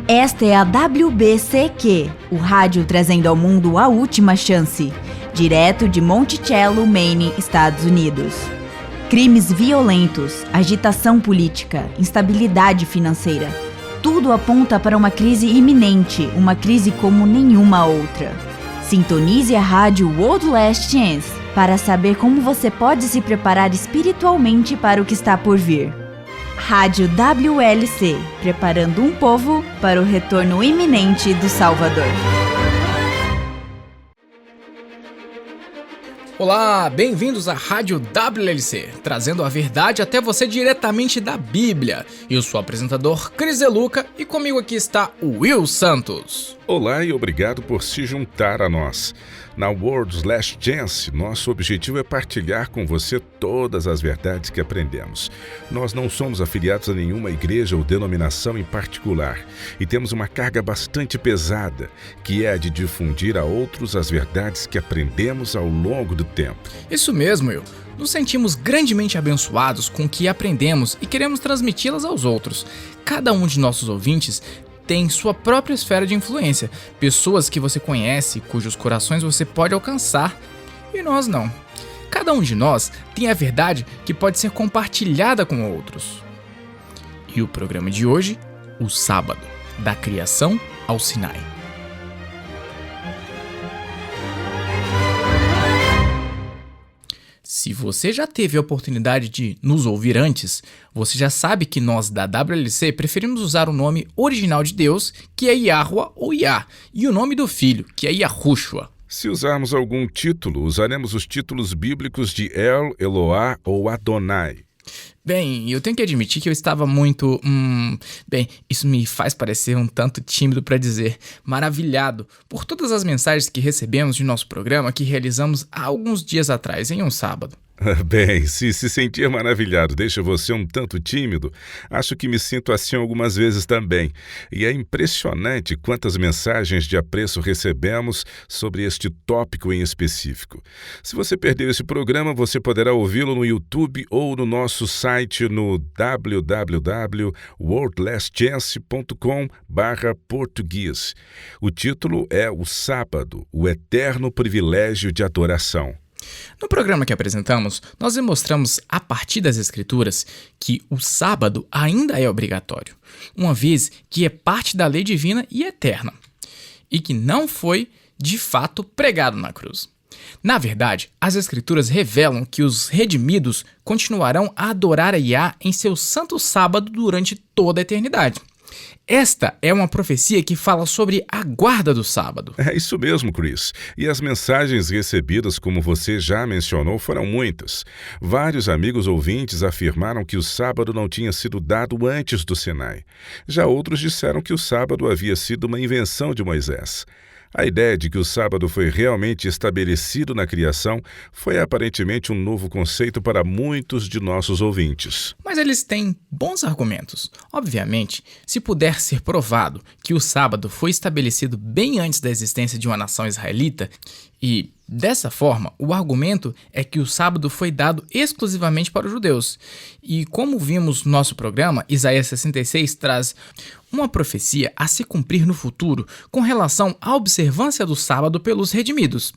Esta é a WBCQ, o rádio trazendo ao mundo a última chance, direto de Monticello, Maine, Estados Unidos. Crimes violentos, agitação política, instabilidade financeira. Tudo aponta para uma crise iminente, uma crise como nenhuma outra. Sintonize a rádio World Last Chance para saber como você pode se preparar espiritualmente para o que está por vir. Rádio WLC, preparando um povo para o retorno iminente do Salvador. Olá, bem-vindos à Rádio WLC, trazendo a verdade até você diretamente da Bíblia. Eu sou o apresentador Cris De Luca e comigo aqui está o Will Santos. Olá e obrigado por se juntar a nós. Na World's Last Chance, nosso objetivo é partilhar com você todas as verdades que aprendemos. Nós não somos afiliados a nenhuma igreja ou denominação em particular e temos uma carga bastante pesada, que é a de difundir a outros as verdades que aprendemos ao longo do tempo. Isso mesmo, Will. Nos sentimos grandemente abençoados com o que aprendemos e queremos transmiti-las aos outros. Cada um de nossos ouvintes tem sua própria esfera de influência, pessoas que você conhece, cujos corações você pode alcançar, e nós não. Cada um de nós tem a verdade que pode ser compartilhada com outros. E o programa de hoje, o sábado, da criação ao Sinai. Se você já teve a oportunidade de nos ouvir antes, você já sabe que nós da WLC preferimos usar o nome original de Deus, que é Yahweh ou Yah, e o nome do Filho, que é Yahushua. Se usarmos algum título, usaremos os títulos bíblicos de El, Eloá ou Adonai. Bem, eu tenho que admitir que eu estava muito... isso me faz parecer um tanto tímido para dizer, maravilhado por todas as mensagens que recebemos de nosso programa que realizamos há alguns dias atrás, em um sábado. Bem, se sentir maravilhado deixa você um tanto tímido, acho que me sinto assim algumas vezes também. E é impressionante quantas mensagens de apreço recebemos sobre este tópico em específico. Se você perdeu esse programa, você poderá ouvi-lo no YouTube ou no nosso site no www.worldlastchance.com/português. O título é O Sábado, o Eterno Privilégio de Adoração. No programa que apresentamos, nós demonstramos, a partir das Escrituras, que o sábado ainda é obrigatório, uma vez que é parte da lei divina e eterna, e que não foi, de fato, pregado na cruz. Na verdade, as Escrituras revelam que os redimidos continuarão a adorar a Yah em seu santo sábado durante toda a eternidade. Esta é uma profecia que fala sobre a guarda do sábado. É isso mesmo, Chris. E as mensagens recebidas, como você já mencionou, foram muitas. Vários amigos ouvintes afirmaram que o sábado não tinha sido dado antes do Sinai. Já outros disseram que o sábado havia sido uma invenção de Moisés. A ideia de que o sábado foi realmente estabelecido na criação foi aparentemente um novo conceito para muitos de nossos ouvintes. Mas eles têm bons argumentos. Obviamente, se puder ser provado que o sábado foi estabelecido bem antes da existência de uma nação israelita, e dessa forma, o argumento é que o sábado foi dado exclusivamente para os judeus. E como vimos no nosso programa, Isaías 66 traz uma profecia a se cumprir no futuro com relação à observância do sábado pelos redimidos.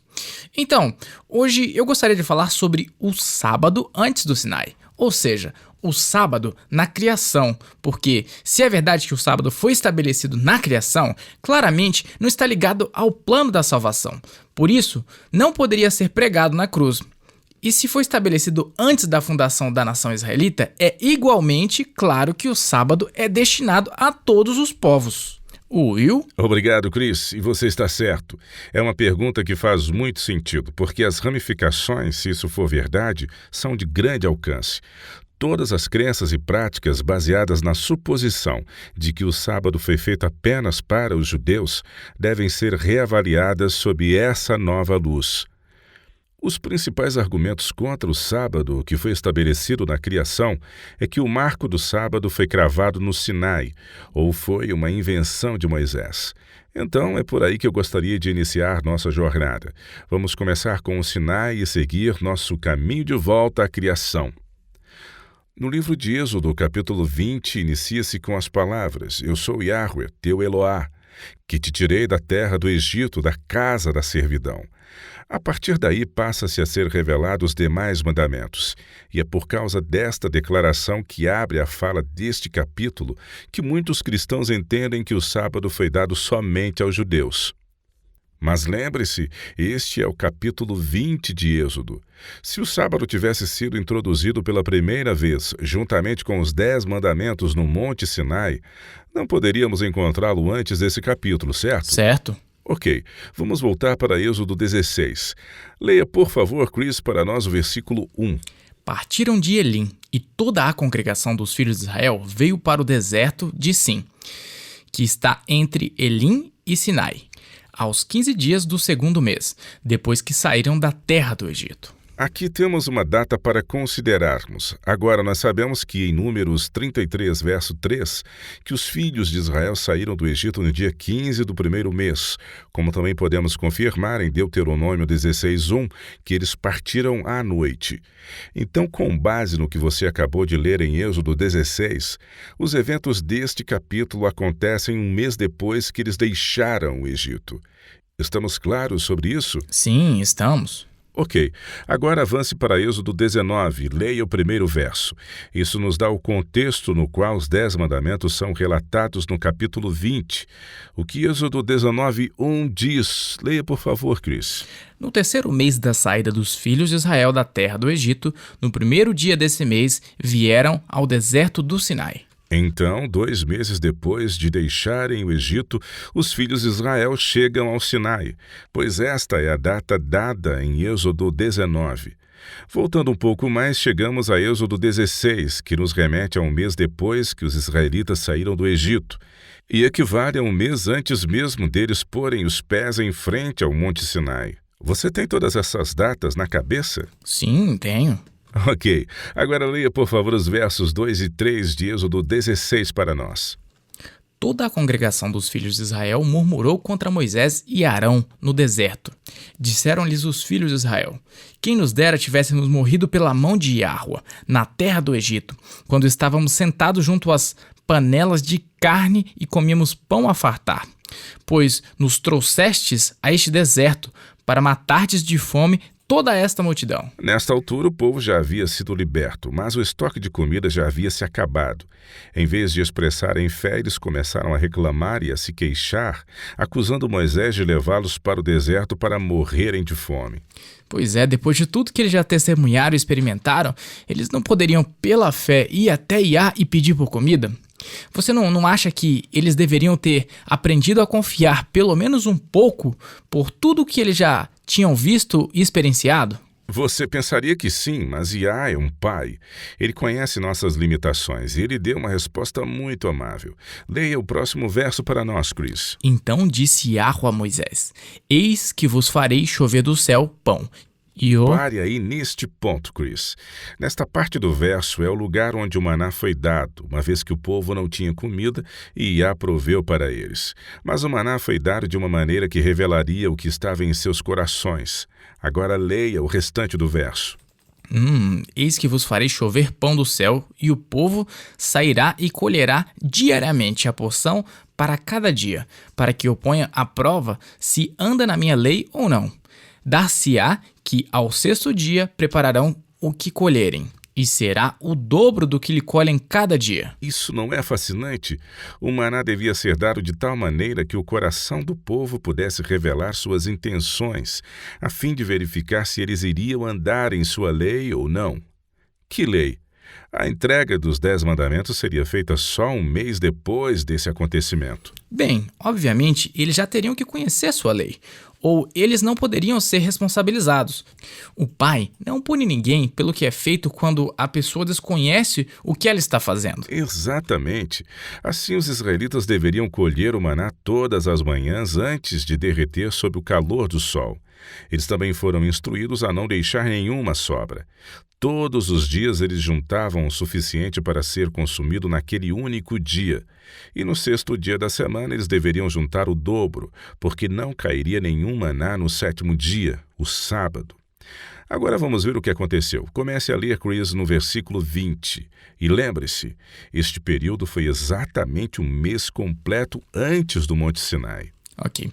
Então, hoje eu gostaria de falar sobre o sábado antes do Sinai, ou seja, o sábado na criação, porque se é verdade que o sábado foi estabelecido na criação, claramente não está ligado ao plano da salvação. Por isso, não poderia ser pregado na cruz. E se foi estabelecido antes da fundação da nação israelita, é igualmente claro que o sábado é destinado a todos os povos. Will? Obrigado, Chris. E você está certo. É uma pergunta que faz muito sentido, porque as ramificações, se isso for verdade, são de grande alcance. Todas as crenças e práticas baseadas na suposição de que o sábado foi feito apenas para os judeus devem ser reavaliadas sob essa nova luz. Os principais argumentos contra o sábado que foi estabelecido na criação é que o marco do sábado foi cravado no Sinai, ou foi uma invenção de Moisés. Então, é por aí que eu gostaria de iniciar nossa jornada. Vamos começar com o Sinai e seguir nosso caminho de volta à criação. No livro de Êxodo, capítulo 20, inicia-se com as palavras: Eu sou Yahweh, teu Eloá, que te tirei da terra do Egito, da casa da servidão. A partir daí passa-se a ser revelado os demais mandamentos, e é por causa desta declaração que abre a fala deste capítulo que muitos cristãos entendem que o sábado foi dado somente aos judeus. Mas lembre-se, este é o capítulo 20 de Êxodo. Se o sábado tivesse sido introduzido pela primeira vez, juntamente com os 10 mandamentos no Monte Sinai, não poderíamos encontrá-lo antes desse capítulo, certo? Certo. Ok, vamos voltar para Êxodo 16. Leia, por favor, Chris, para nós o versículo 1. Partiram de Elim, e toda a congregação dos filhos de Israel veio para o deserto de Sim, que está entre Elim e Sinai, aos 15 dias do 2º mês, depois que saíram da terra do Egito. Aqui temos uma data para considerarmos. Agora, nós sabemos que em Números 33, verso 3, que os filhos de Israel saíram do Egito no dia 15 do 1º mês, como também podemos confirmar em Deuteronômio 16:1, que eles partiram à noite. Então, com base no que você acabou de ler em Êxodo 16, os eventos deste capítulo acontecem um mês depois que eles deixaram o Egito. Estamos claros sobre isso? Sim, estamos. Ok, agora avance para Êxodo 19, leia o primeiro verso. Isso nos dá o contexto no qual os 10 mandamentos são relatados no capítulo 20. O que Êxodo 19:1 diz? Leia, por favor, Chris. No 3º mês da saída dos filhos de Israel da terra do Egito, no 1º dia desse mês, vieram ao deserto do Sinai. Então, 2 meses depois de deixarem o Egito, os filhos de Israel chegam ao Sinai, pois esta é a data dada em Êxodo 19. Voltando um pouco mais, chegamos a Êxodo 16, que nos remete a um mês depois que os israelitas saíram do Egito, e equivale a um mês antes mesmo deles porem os pés em frente ao Monte Sinai. Você tem todas essas datas na cabeça? Sim, tenho. Ok, agora leia por favor os versos 2 e 3 de Êxodo 16 para nós. Toda a congregação dos filhos de Israel murmurou contra Moisés e Arão no deserto. Disseram-lhes os filhos de Israel: Quem nos dera tivéssemos morrido pela mão de Yahweh, na terra do Egito, quando estávamos sentados junto às panelas de carne e comíamos pão a fartar. Pois nos trouxestes a este deserto para matardes de fome toda esta multidão. Nesta altura, o povo já havia sido liberto, mas o estoque de comida já havia se acabado. Em vez de expressarem fé, eles começaram a reclamar e a se queixar, acusando Moisés de levá-los para o deserto para morrerem de fome. Pois é, depois de tudo que eles já testemunharam e experimentaram, eles não poderiam, pela fé, ir até Iá e pedir por comida? Você não acha que eles deveriam ter aprendido a confiar pelo menos um pouco por tudo que eles já tinham visto e experienciado? Você pensaria que sim, mas Iá é um pai. Ele conhece nossas limitações e ele deu uma resposta muito amável. Leia o próximo verso para nós, Chris. Então disse Yahweh a Moisés: Eis que vos farei chover do céu pão. Pare aí neste ponto, Chris. Nesta parte do verso é o lugar onde o maná foi dado, uma vez que o povo não tinha comida e Iá proveu para eles. Mas o maná foi dado de uma maneira que revelaria o que estava em seus corações. Agora leia o restante do verso. Eis que vos farei chover pão do céu, e o povo sairá e colherá diariamente a porção para cada dia, para que eu ponha à prova se anda na minha lei ou não. Dar-se-á que ao 6º dia prepararão o que colherem, e será o dobro do que lhe colhem cada dia. Isso não é fascinante? O maná devia ser dado de tal maneira que o coração do povo pudesse revelar suas intenções, a fim de verificar se eles iriam andar em sua lei ou não. Que lei? A entrega dos 10 mandamentos seria feita só um mês depois desse acontecimento. Bem, obviamente, eles já teriam que conhecer sua lei, ou eles não poderiam ser responsabilizados. O pai não pune ninguém pelo que é feito quando a pessoa desconhece o que ela está fazendo. Exatamente. Assim, os israelitas deveriam colher o maná todas as manhãs antes de derreter sob o calor do sol. Eles também foram instruídos a não deixar nenhuma sobra. Todos os dias eles juntavam o suficiente para ser consumido naquele único dia. E no 6º dia da semana eles deveriam juntar o dobro, porque não cairia nenhum maná no 7º dia, o sábado. Agora vamos ver o que aconteceu. Comece a ler, Chris, no versículo 20. E lembre-se, este período foi exatamente um mês completo antes do Monte Sinai. Ok.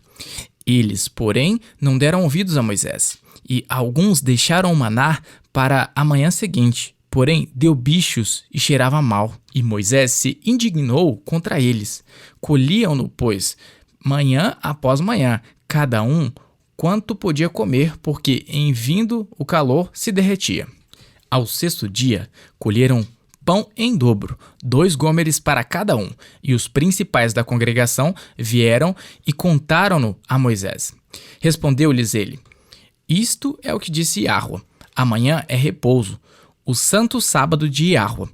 Eles, porém, não deram ouvidos a Moisés, e alguns deixaram o maná para a manhã seguinte. Porém, deu bichos e cheirava mal. E Moisés se indignou contra eles. Colhiam-no, pois, manhã após manhã, cada um quanto podia comer, porque em vindo o calor se derretia. Ao 6º dia, colheram pão em dobro, 2 gômeres para cada um, e os principais da congregação vieram e contaram-no a Moisés. Respondeu-lhes ele: Isto é o que disse Iahua: amanhã é repouso, o santo sábado de Iahua.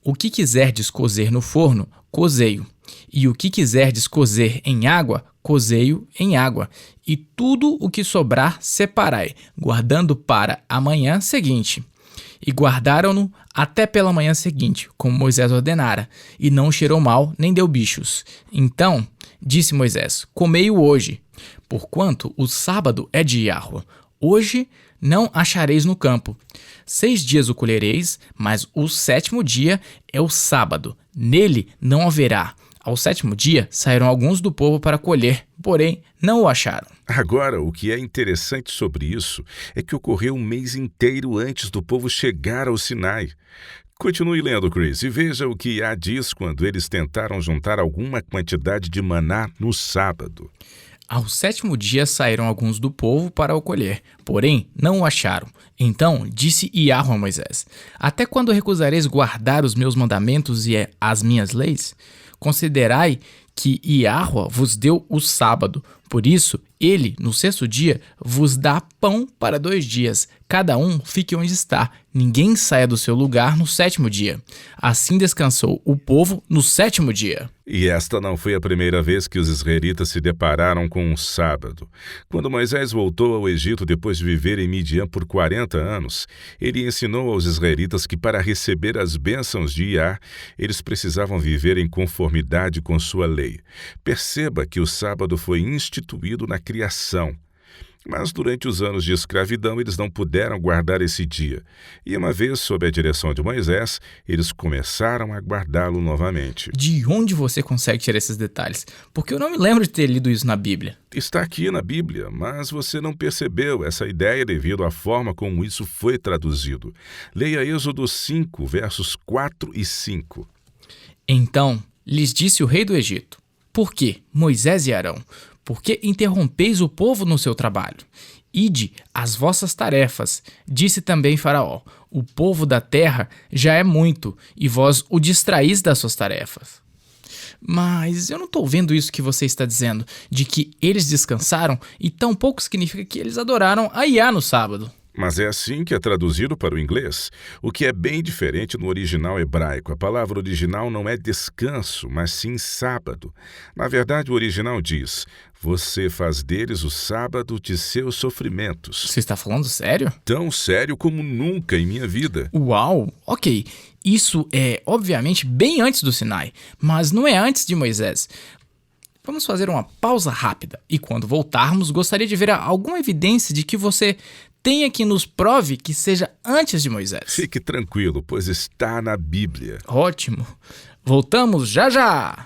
O que quiserdes cozer no forno, cozei-o, e o que quiserdes cozer em água, cozei-o em água, e tudo o que sobrar separai, guardando para a manhã seguinte. E guardaram-no até pela manhã seguinte, como Moisés ordenara, e não cheirou mal, nem deu bichos. Então disse Moisés: Comei-o hoje, porquanto o sábado é de Iahua. Hoje não achareis no campo. 6 dias o colhereis, mas o 7º dia é o sábado. Nele não haverá. Ao 7º dia saíram alguns do povo para colher, porém não o acharam. Agora, o que é interessante sobre isso é que ocorreu um mês inteiro antes do povo chegar ao Sinai. Continue lendo, Chris, e veja o que Iá diz quando eles tentaram juntar alguma quantidade de maná no sábado. Ao 7º dia saíram alguns do povo para o colher, porém não o acharam. Então disse Iahua a Moisés: Até quando recusareis guardar os meus mandamentos e as minhas leis? Considerai que Iahua vos deu o sábado. Por isso, ele, no 6º dia, vos dá pão para 2 dias. Cada um fique onde está. Ninguém saia do seu lugar no 7º dia. Assim descansou o povo no 7º dia. E esta não foi a primeira vez que os israelitas se depararam com um sábado. Quando Moisés voltou ao Egito depois de viver em Midian por 40 anos, ele ensinou aos israelitas que para receber as bênçãos de Iá, eles precisavam viver em conformidade com sua lei. Perceba que o sábado foi instituído na criação. Mas durante os anos de escravidão eles não puderam guardar esse dia. E uma vez, sob a direção de Moisés, eles começaram a guardá-lo novamente. De onde você consegue tirar esses detalhes? Porque eu não me lembro de ter lido isso na Bíblia. Está aqui na Bíblia, mas você não percebeu essa ideia devido à forma como isso foi traduzido. Leia Êxodo 5, versos 4 e 5. Então lhes disse o rei do Egito: Por que, Moisés e Arão? Por que interrompeis o povo no seu trabalho? Ide às vossas tarefas. Disse também Faraó: O povo da terra já é muito, e vós o distraís das suas tarefas. Mas eu não estou vendo isso que você está dizendo, de que eles descansaram, e tampouco significa que eles adoraram a Iá no sábado. Mas é assim que é traduzido para o inglês, o que é bem diferente no original hebraico. A palavra original não é descanso, mas sim sábado. Na verdade, o original diz: Você faz deles o sábado de seus sofrimentos. Você está falando sério? Tão sério como nunca em minha vida. Uau, ok. Isso é, obviamente, bem antes do Sinai, mas não é antes de Moisés. Vamos fazer uma pausa rápida e quando voltarmos, gostaria de ver alguma evidência de que você tenha que nos prove que seja antes de Moisés. Fique tranquilo, pois está na Bíblia. Ótimo. Voltamos já já!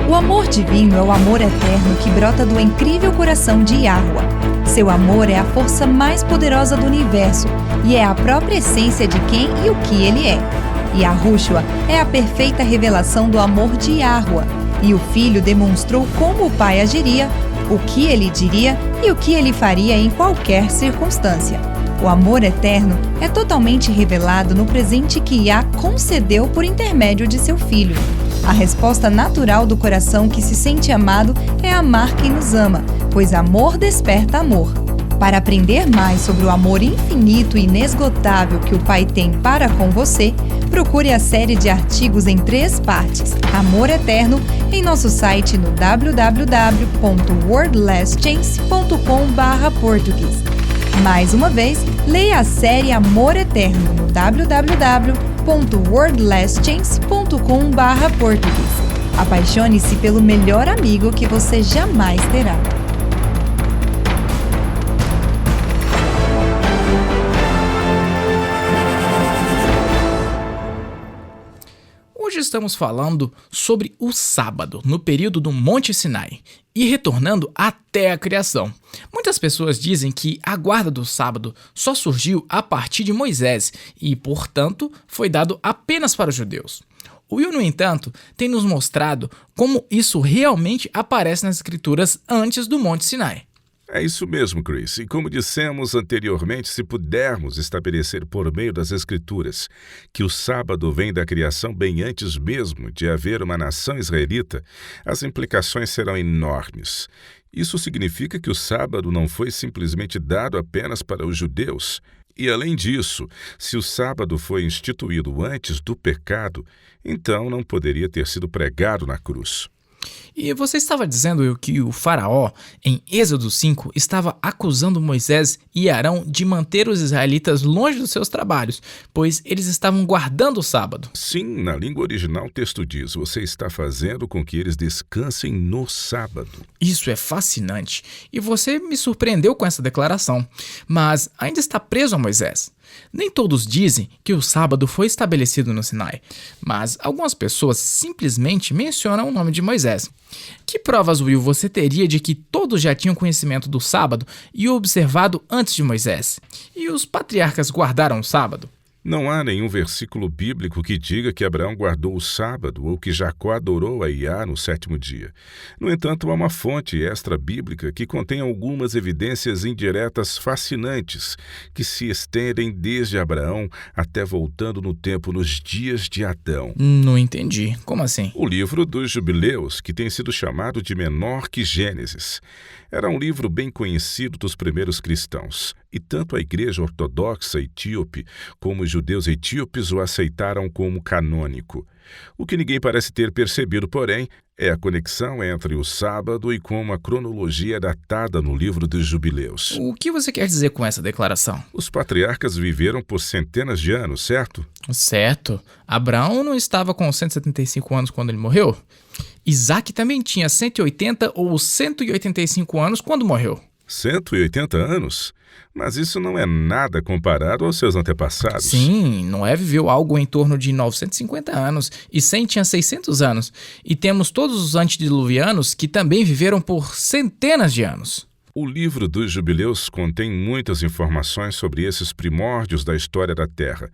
O amor divino é o amor eterno que brota do incrível coração de Iahua. Seu amor é a força mais poderosa do universo e é a própria essência de quem e o que ele é. Yahushua é a perfeita revelação do amor de Iahua, e o Filho demonstrou como o Pai agiria, o que ele diria e o que ele faria em qualquer circunstância. O amor eterno é totalmente revelado no presente que Iá concedeu por intermédio de seu Filho. A resposta natural do coração que se sente amado é amar quem nos ama, pois amor desperta amor. Para aprender mais sobre o amor infinito e inesgotável que o Pai tem para com você, procure a série de artigos em 3 partes, Amor Eterno, em nosso site no www.wordlesschance.com/português. Mais uma vez, leia a série Amor Eterno no www.wordlesschance.com/português. Apaixone-se pelo melhor amigo que você jamais terá. Hoje estamos falando sobre o sábado, no período do Monte Sinai, e retornando até a criação. Muitas pessoas dizem que a guarda do sábado só surgiu a partir de Moisés e, portanto, foi dado apenas para os judeus. Will, no entanto, tem nos mostrado como isso realmente aparece nas Escrituras antes do Monte Sinai. É isso mesmo, Chris. E como dissemos anteriormente, se pudermos estabelecer por meio das Escrituras que o sábado vem da criação bem antes mesmo de haver uma nação israelita, as implicações serão enormes. Isso significa que o sábado não foi simplesmente dado apenas para os judeus. E além disso, se o sábado foi instituído antes do pecado, então não poderia ter sido pregado na cruz. E você estava dizendo que o faraó, em Êxodo 5, estava acusando Moisés e Arão de manter os israelitas longe dos seus trabalhos, pois eles estavam guardando o sábado. Sim, na língua original o texto diz: você está fazendo com que eles descansem no sábado. Isso é fascinante, e você me surpreendeu com essa declaração, mas ainda está preso a Moisés. Nem todos dizem que o sábado foi estabelecido no Sinai, mas algumas pessoas simplesmente mencionam o nome de Moisés. Que provas, Will, você teria de que todos já tinham conhecimento do sábado e o observado antes de Moisés? E os patriarcas guardaram o sábado? Não há nenhum versículo bíblico que diga que Abraão guardou o sábado ou que Jacó adorou a Iá no 7º dia. No entanto, há uma fonte extra-bíblica que contém algumas evidências indiretas fascinantes que se estendem desde Abraão até voltando no tempo nos dias de Adão. Não entendi. Como assim? O livro dos Jubileus, que tem sido chamado de menor que Gênesis, era um livro bem conhecido dos primeiros cristãos, e tanto a Igreja Ortodoxa Etíope como os judeus etíopes o aceitaram como canônico. O que ninguém parece ter percebido, porém, é a conexão entre o sábado e como a cronologia é datada no livro dos Jubileus. O que você quer dizer com essa declaração? Os patriarcas viveram por centenas de anos, certo? Certo. Abraão não estava com 175 anos quando ele morreu? Isaac também tinha 180 ou 185 anos quando morreu. 180 anos? Mas isso não é nada comparado aos seus antepassados. Sim, Noé viveu algo em torno de 950 anos e Sem tinha 600 anos. E temos todos os antediluvianos que também viveram por centenas de anos. O livro dos Jubileus contém muitas informações sobre esses primórdios da história da Terra.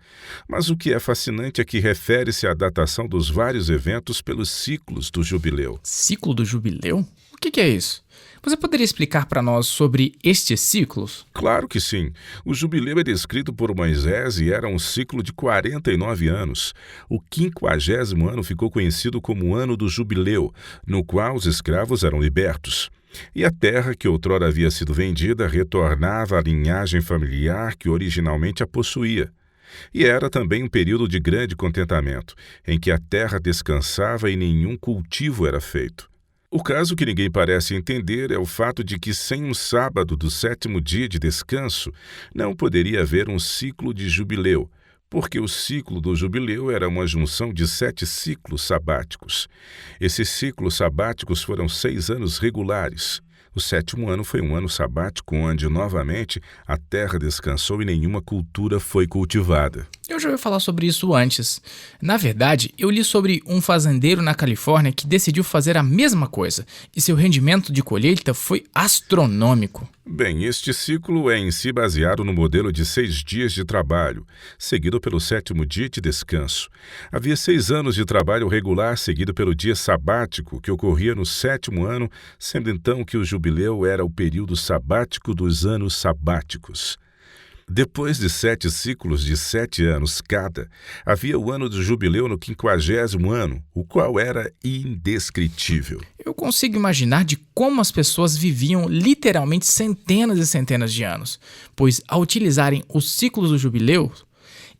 Mas o que é fascinante é que refere-se à datação dos vários eventos pelos ciclos do Jubileu. Ciclo do Jubileu? O que é isso? Você poderia explicar para nós sobre estes ciclos? Claro que sim. O Jubileu é descrito por Moisés e era um ciclo de 49 anos. O 50º ano ficou conhecido como o Ano do Jubileu, no qual os escravos eram libertos. E a terra que outrora havia sido vendida retornava à linhagem familiar que originalmente a possuía. E era também um período de grande contentamento, em que a terra descansava e nenhum cultivo era feito. O caso que ninguém parece entender é o fato de que sem um sábado do 7º dia de descanso, não poderia haver um ciclo de jubileu, porque o ciclo do jubileu era uma junção de 7 ciclos sabáticos. Esses ciclos sabáticos foram 6 anos regulares. O 7º ano foi um ano sabático onde, novamente, a terra descansou e nenhuma cultura foi cultivada. Eu já ouvi falar sobre isso antes. Na verdade, eu li sobre um fazendeiro na Califórnia que decidiu fazer a mesma coisa, e seu rendimento de colheita foi astronômico. Bem, este ciclo é em si baseado no modelo de 6 dias de trabalho, seguido pelo 7º dia de descanso. Havia 6 anos de trabalho regular seguido pelo dia sabático, que ocorria no 7º ano, sendo então que o jubileu era o período sabático dos anos sabáticos. Depois de 7 ciclos de 7 anos cada, havia o ano do jubileu no 50º ano, o qual era indescritível. Eu consigo imaginar de como as pessoas viviam literalmente centenas e centenas de anos, pois ao utilizarem os ciclos do jubileu,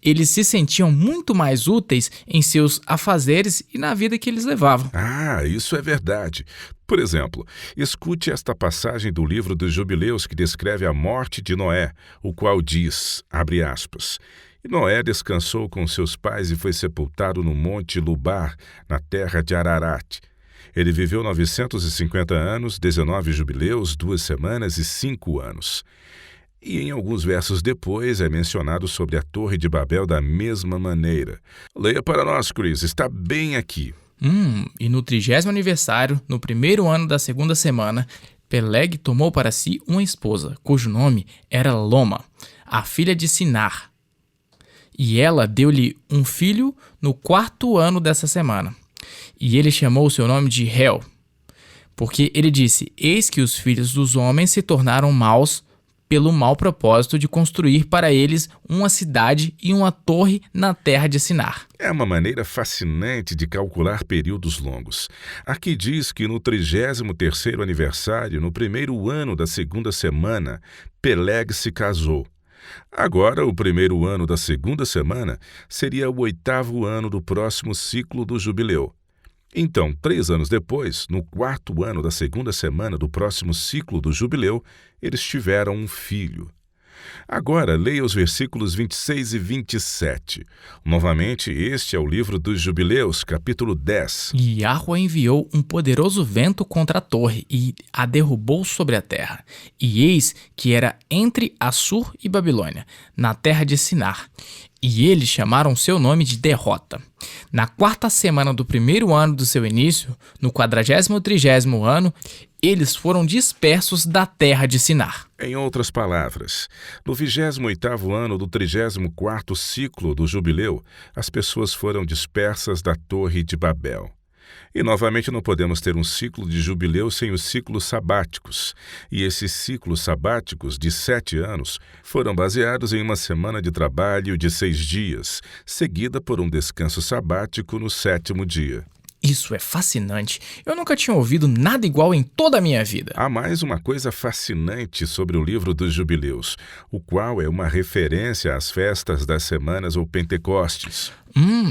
eles se sentiam muito mais úteis em seus afazeres e na vida que eles levavam. Ah, isso é verdade. Por exemplo, escute esta passagem do livro dos Jubileus que descreve a morte de Noé, o qual diz, abre aspas, "E Noé descansou com seus pais e foi sepultado no monte Lubar, na terra de Ararat. Ele viveu 950 anos, 19 jubileus, 2 semanas e 5 anos. E em alguns versos depois é mencionado sobre a Torre de Babel da mesma maneira. Leia para nós, Chris, está bem aqui. E no 30º aniversário, no primeiro ano da segunda semana, Peleg tomou para si uma esposa, cujo nome era Loma, a filha de Sinar. E ela deu-lhe um filho no 4º ano dessa semana. E ele chamou o seu nome de Hel, porque ele disse, eis que os filhos dos homens se tornaram maus pelo mau propósito de construir para eles uma cidade e uma torre na terra de Sinar. É uma maneira fascinante de calcular períodos longos. Aqui diz que no 33º aniversário, no primeiro ano da segunda semana, Peleg se casou. Agora, o primeiro ano da segunda semana seria o 8º ano do próximo ciclo do jubileu. Então, 3 anos depois, no 4º ano da segunda semana do próximo ciclo do jubileu, eles tiveram um filho. Agora, leia os versículos 26 e 27. Novamente, este é o livro dos Jubileus, capítulo 10. E Yahweh enviou um poderoso vento contra a torre e a derrubou sobre a terra. E eis que era entre Assur e Babilônia, na terra de Sinar. E eles chamaram seu nome de Derrota. Na 4ª semana do primeiro ano do seu início, no 43º ano, eles foram dispersos da terra de Sinar. Em outras palavras, no 28º ano do 34º ciclo do jubileu, as pessoas foram dispersas da Torre de Babel. E novamente não podemos ter um ciclo de jubileu sem os ciclos sabáticos. E esses ciclos sabáticos de 7 anos foram baseados em uma semana de trabalho de 6 dias, seguida por um descanso sabático no 7º dia. Isso é fascinante. Eu nunca tinha ouvido nada igual em toda a minha vida. Há mais uma coisa fascinante sobre o livro dos Jubileus, o qual é uma referência às festas das semanas ou Pentecostes.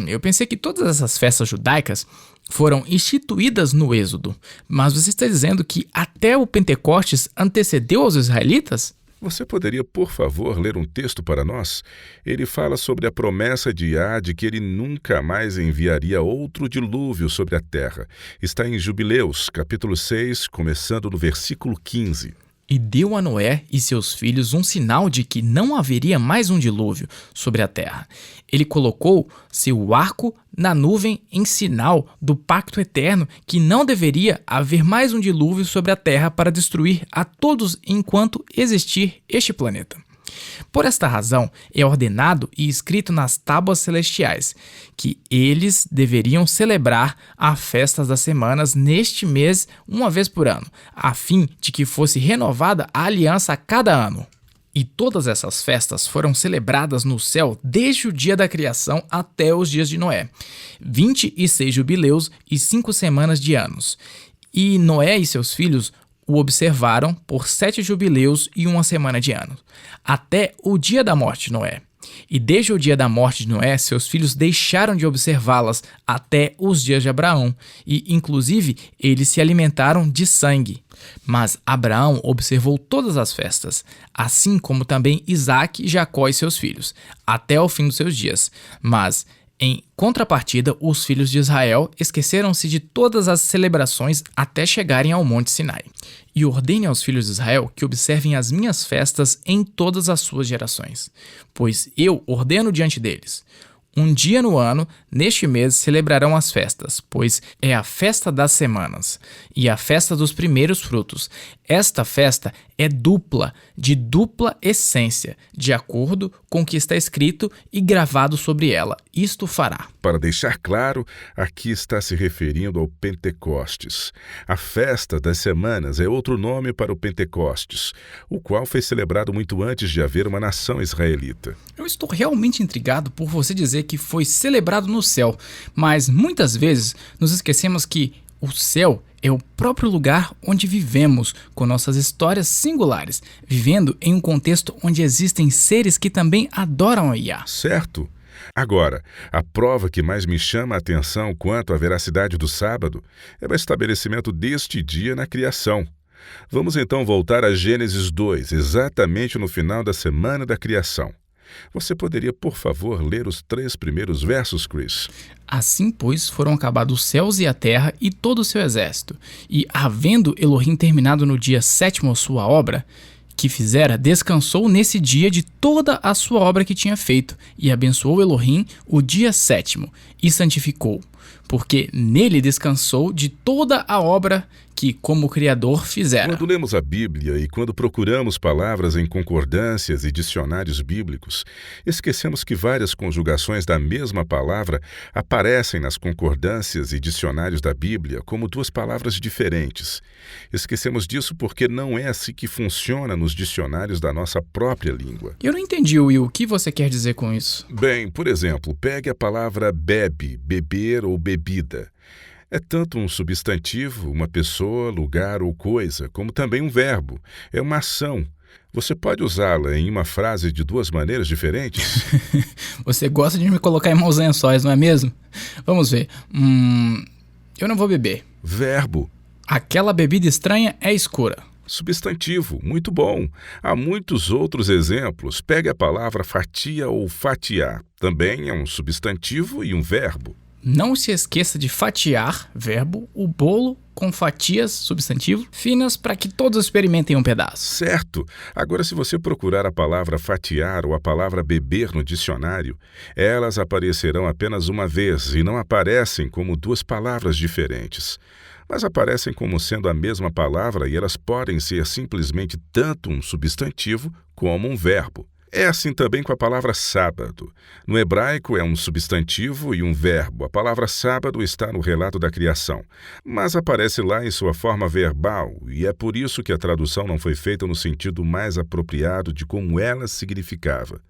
Eu pensei que todas essas festas judaicas foram instituídas no Êxodo, mas você está dizendo que até o Pentecostes antecedeu aos israelitas? Você poderia, por favor, ler um texto para nós? Ele fala sobre a promessa de Yah de que ele nunca mais enviaria outro dilúvio sobre a terra. Está em Jubileus, capítulo 6, começando no versículo 15. E deu a Noé e seus filhos um sinal de que não haveria mais um dilúvio sobre a terra. Ele colocou seu arco na nuvem em sinal do pacto eterno que não deveria haver mais um dilúvio sobre a terra para destruir a todos enquanto existir este planeta. Por esta razão, é ordenado e escrito nas tábuas celestiais que eles deveriam celebrar as festas das semanas neste mês uma vez por ano, a fim de que fosse renovada a aliança a cada ano. E todas essas festas foram celebradas no céu desde o dia da criação até os dias de Noé, 26 jubileus e 5 semanas de anos. E Noé e seus filhos o observaram por 7 jubileus e 1 semana de ano, até o dia da morte de Noé. E desde o dia da morte de Noé, seus filhos deixaram de observá-las até os dias de Abraão, e inclusive eles se alimentaram de sangue. Mas Abraão observou todas as festas, assim como também Isaque, Jacó e seus filhos, até o fim dos seus dias. Mas em contrapartida, os filhos de Israel esqueceram-se de todas as celebrações até chegarem ao Monte Sinai. E ordene aos filhos de Israel que observem as minhas festas em todas as suas gerações, pois eu ordeno diante deles. Um dia no ano, neste mês, celebrarão as festas, pois é a festa das semanas e a festa dos primeiros frutos. Esta festa é dupla, de dupla essência, de acordo com o que está escrito e gravado sobre ela. Isto fará. Para deixar claro, aqui está se referindo ao Pentecostes. A festa das semanas é outro nome para o Pentecostes, o qual foi celebrado muito antes de haver uma nação israelita. Eu estou realmente intrigado por você dizer que foi celebrado no céu, mas muitas vezes nos esquecemos que o céu é o próprio lugar onde vivemos, com nossas histórias singulares, vivendo em um contexto onde existem seres que também adoram a Yah. Certo. Agora, a prova que mais me chama a atenção quanto à veracidade do sábado é o estabelecimento deste dia na criação. Vamos então voltar a Gênesis 2, exatamente no final da semana da criação. Você poderia, por favor, ler os 3 primeiros versos, Chris? Assim, pois, foram acabados os céus e a terra e todo o seu exército. E, havendo Elohim terminado no dia 7º a sua obra que fizera, descansou nesse dia de toda a sua obra que tinha feito, e abençoou Elohim o dia 7º, e santificou, porque nele descansou de toda a obra que, como Criador, fizera. Quando lemos a Bíblia e quando procuramos palavras em concordâncias e dicionários bíblicos, esquecemos que várias conjugações da mesma palavra aparecem nas concordâncias e dicionários da Bíblia como 2 palavras diferentes. Esquecemos disso porque não é assim que funciona nos dicionários da nossa própria língua. Eu não entendi, Will, o que você quer dizer com isso? Bem, por exemplo, pegue a palavra bebe, beber ou bebida. É tanto um substantivo, uma pessoa, lugar ou coisa, como também um verbo. É uma ação. Você pode usá-la em uma frase de 2 maneiras diferentes? Você gosta de me colocar em maus lençóis, não é mesmo? Vamos ver. Eu não vou beber. Verbo. Aquela bebida estranha é escura. Substantivo, muito bom. Há muitos outros exemplos. Pegue a palavra fatia ou fatiar. Também é um substantivo e um verbo. Não se esqueça de fatiar, verbo, o bolo com fatias, substantivo, finas para que todos experimentem um pedaço. Certo. Agora, se você procurar a palavra fatiar ou a palavra beber no dicionário, elas aparecerão apenas uma vez e não aparecem como 2 palavras diferentes. Mas aparecem como sendo a mesma palavra e elas podem ser simplesmente tanto um substantivo como um verbo. É assim também com a palavra sábado. No hebraico é um substantivo e um verbo. A palavra sábado está no relato da criação, mas aparece lá em sua forma verbal, e é por isso que a tradução não foi feita no sentido mais apropriado de como ela significava.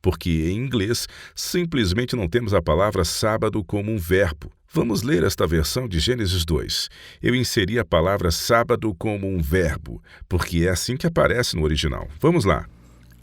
Porque em inglês simplesmente não temos a palavra sábado como um verbo. Vamos ler esta versão de Gênesis 2. Eu inseri a palavra sábado como um verbo, porque é assim que aparece no original. Vamos lá.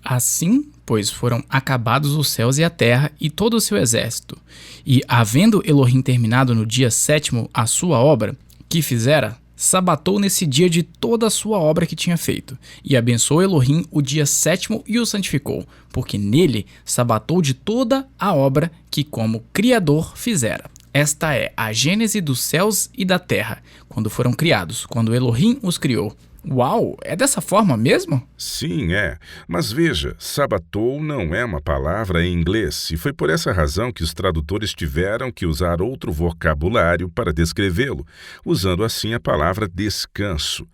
Assim, pois, foram acabados os céus e a terra e todo o seu exército. E, havendo Elohim terminado no dia 7º a sua obra que fizera, sabatou nesse dia de toda a sua obra que tinha feito. E abençoou Elohim o dia 7º e o santificou, porque nele sabatou de toda a obra que como Criador fizera. Esta é a gênese dos céus e da terra, quando foram criados, quando Elohim os criou. Uau, é dessa forma mesmo? Sim, é. Mas veja, sabatou não é uma palavra em inglês, e foi por essa razão que os tradutores tiveram que usar outro vocabulário para descrevê-lo, usando assim a palavra descanso.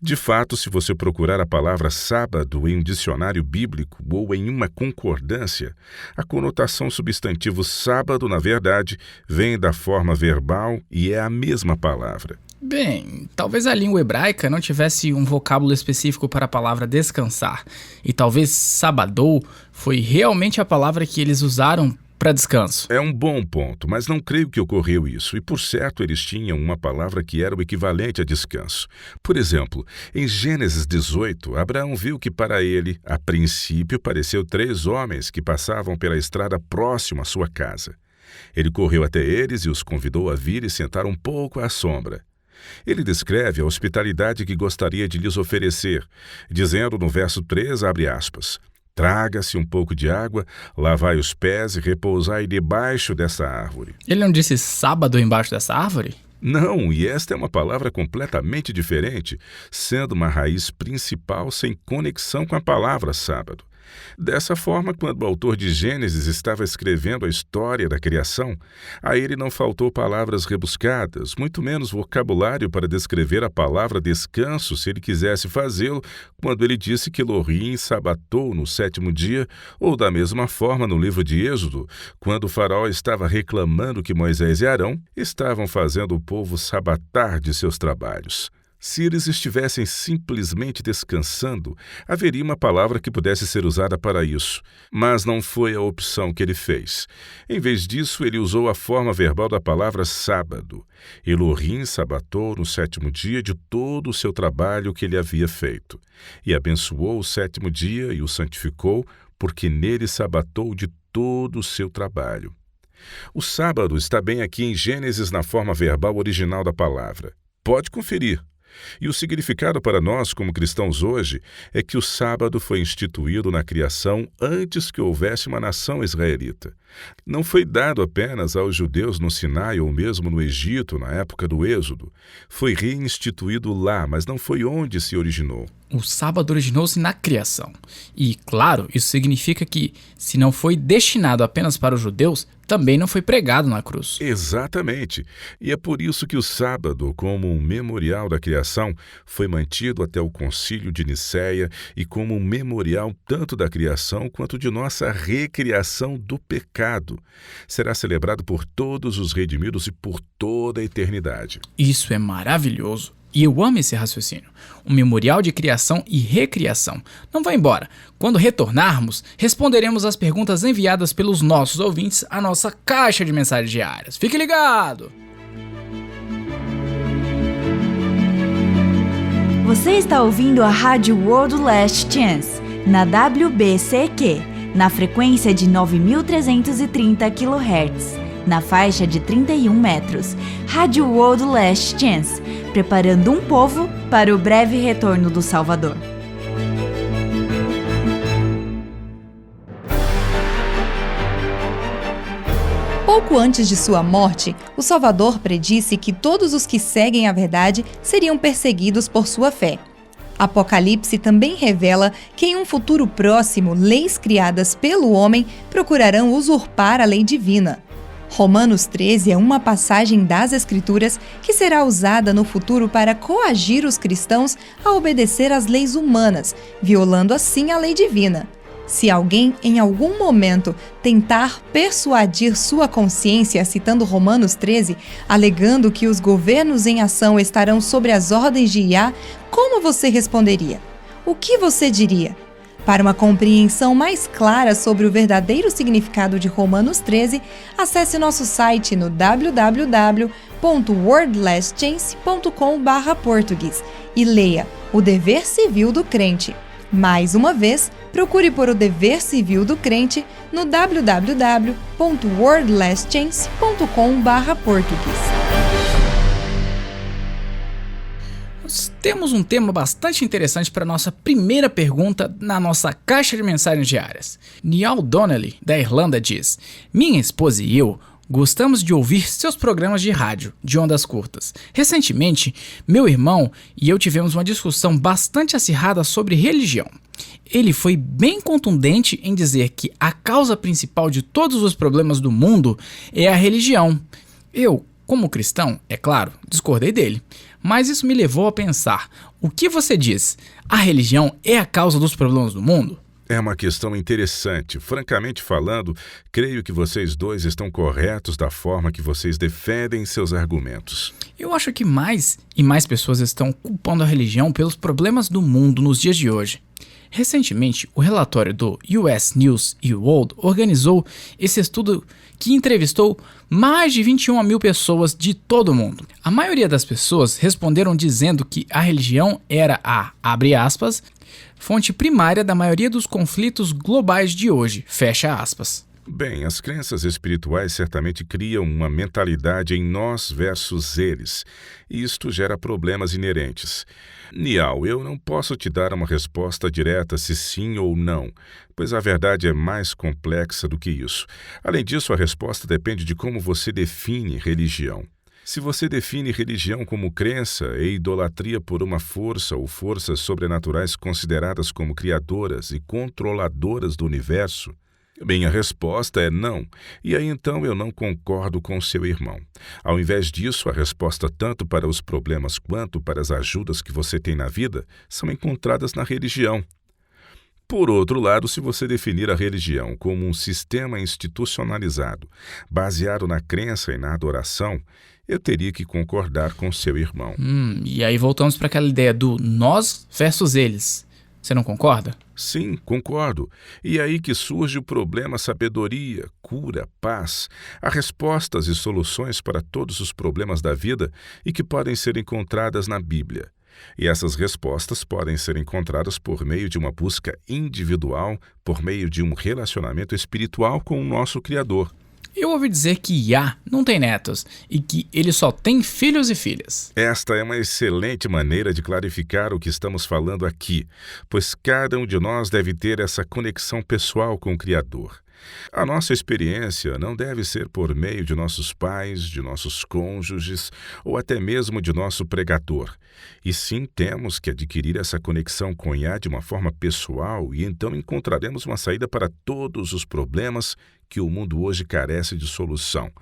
De fato, se você procurar a palavra sábado em um dicionário bíblico ou em uma concordância, a conotação substantivo sábado, na verdade, vem da forma verbal e é a mesma palavra. Bem, talvez a língua hebraica não tivesse um vocábulo específico para a palavra descansar, e talvez sabadou foi realmente a palavra que eles usaram para descanso. É um bom ponto, mas não creio que ocorreu isso, e por certo eles tinham uma palavra que era o equivalente a descanso. Por exemplo, em Gênesis 18, Abraão viu que para ele, a princípio, pareceu 3 homens que passavam pela estrada próxima à sua casa. Ele correu até eles e os convidou a vir e sentar um pouco à sombra. Ele descreve a hospitalidade que gostaria de lhes oferecer, dizendo no verso 3, abre aspas, traga-se um pouco de água, lavai os pés e repousai debaixo dessa árvore. Ele não disse sábado embaixo dessa árvore? Não, e esta é uma palavra completamente diferente, sendo uma raiz principal sem conexão com a palavra sábado. Dessa forma, quando o autor de Gênesis estava escrevendo a história da criação, a ele não faltou palavras rebuscadas, muito menos vocabulário para descrever a palavra descanso se ele quisesse fazê-lo, quando ele disse que Elohim sabatou no 7º dia, ou da mesma forma no livro de Êxodo, quando o faraó estava reclamando que Moisés e Arão estavam fazendo o povo sabatar de seus trabalhos. Se eles estivessem simplesmente descansando, haveria uma palavra que pudesse ser usada para isso, mas não foi a opção que ele fez. Em vez disso, ele usou a forma verbal da palavra sábado. Elohim sabatou no 7º dia de todo o seu trabalho que ele havia feito, e abençoou o 7º dia e o santificou, porque nele sabatou de todo o seu trabalho. O sábado está bem aqui em Gênesis na forma verbal original da palavra. Pode conferir. E o significado para nós, como cristãos hoje, é que o sábado foi instituído na criação antes que houvesse uma nação israelita. Não foi dado apenas aos judeus no Sinai ou mesmo no Egito, na época do Êxodo. Foi reinstituído lá, mas não foi onde se originou. O sábado originou-se na criação. E, claro, isso significa que, se não foi destinado apenas para os judeus, também não foi pregado na cruz. Exatamente. E é por isso que o sábado, como um memorial da criação, foi mantido até o Concílio de Nicéia e como um memorial tanto da criação quanto de nossa recriação do pecado. Será celebrado por todos os redimidos e por toda a eternidade. Isso é maravilhoso. E eu amo esse raciocínio. Um memorial de criação e recriação. Não vá embora. Quando retornarmos, responderemos as perguntas enviadas pelos nossos ouvintes à nossa caixa de mensagens diárias. Fique ligado! Você está ouvindo a Rádio World Last Chance, na WBCQ, na frequência de 9.330 kHz, na faixa de 31 metros. Rádio World Last Chance, preparando um povo para o breve retorno do Salvador. Pouco antes de sua morte, o Salvador predisse que todos os que seguem a verdade seriam perseguidos por sua fé. Apocalipse também revela que em um futuro próximo, leis criadas pelo homem procurarão usurpar a lei divina. Romanos 13 é uma passagem das Escrituras que será usada no futuro para coagir os cristãos a obedecer às leis humanas, violando assim a lei divina. Se alguém, em algum momento, tentar persuadir sua consciência citando Romanos 13, alegando que os governos em ação estarão sobre as ordens de Iá, como você responderia? O que você diria? Para uma compreensão mais clara sobre o verdadeiro significado de Romanos 13, acesse nosso site no www.wordlastchance.com/português e leia O Dever Civil do Crente. Mais uma vez, procure por O Dever Civil do Crente no www.wordlastchance.com/português. Nós temos um tema bastante interessante para a nossa primeira pergunta na nossa caixa de mensagens diárias. Niall Donnelly, da Irlanda, diz: minha esposa e eu gostamos de ouvir seus programas de rádio, de ondas curtas. Recentemente, meu irmão e eu tivemos uma discussão bastante acirrada sobre religião. Ele foi bem contundente em dizer que a causa principal de todos os problemas do mundo é a religião. Eu, como cristão, é claro, discordei dele. Mas isso me levou a pensar: o que você diz? A religião é a causa dos problemas do mundo? É uma questão interessante. Francamente falando, creio que vocês dois estão corretos da forma que vocês defendem seus argumentos. Eu acho que mais e mais pessoas estão culpando a religião pelos problemas do mundo nos dias de hoje. Recentemente, o relatório do US News & World organizou esse estudo que entrevistou mais de 21 mil pessoas de todo o mundo. A maioria das pessoas responderam dizendo que a religião era a, abre aspas, fonte primária da maioria dos conflitos globais de hoje, fecha aspas. Bem, as crenças espirituais certamente criam uma mentalidade em nós versus eles, e isto gera problemas inerentes. Niall, eu não posso te dar uma resposta direta se sim ou não, pois a verdade é mais complexa do que isso. Além disso, a resposta depende de como você define religião. Se você define religião como crença e idolatria por uma força ou forças sobrenaturais consideradas como criadoras e controladoras do universo, minha resposta é não, e aí então eu não concordo com seu irmão. Ao invés disso, a resposta tanto para os problemas quanto para as ajudas que você tem na vida são encontradas na religião. Por outro lado, se você definir a religião como um sistema institucionalizado, baseado na crença e na adoração, eu teria que concordar com seu irmão. E aí voltamos para aquela ideia do nós versus eles. Você não concorda? Sim, concordo. E é aí que surge o problema sabedoria, cura, paz. Há respostas e soluções para todos os problemas da vida e que podem ser encontradas na Bíblia. E essas respostas podem ser encontradas por meio de uma busca individual, por meio de um relacionamento espiritual com o nosso Criador. Eu ouvi dizer que Yah não tem netos e que ele só tem filhos e filhas. Esta é uma excelente maneira de clarificar o que estamos falando aqui, pois cada um de nós deve ter essa conexão pessoal com o Criador. A nossa experiência não deve ser por meio de nossos pais, de nossos cônjuges ou até mesmo de nosso pregador. E sim, temos que adquirir essa conexão com Yah de uma forma pessoal e então encontraremos uma saída para todos os problemas que o mundo hoje carece de solução.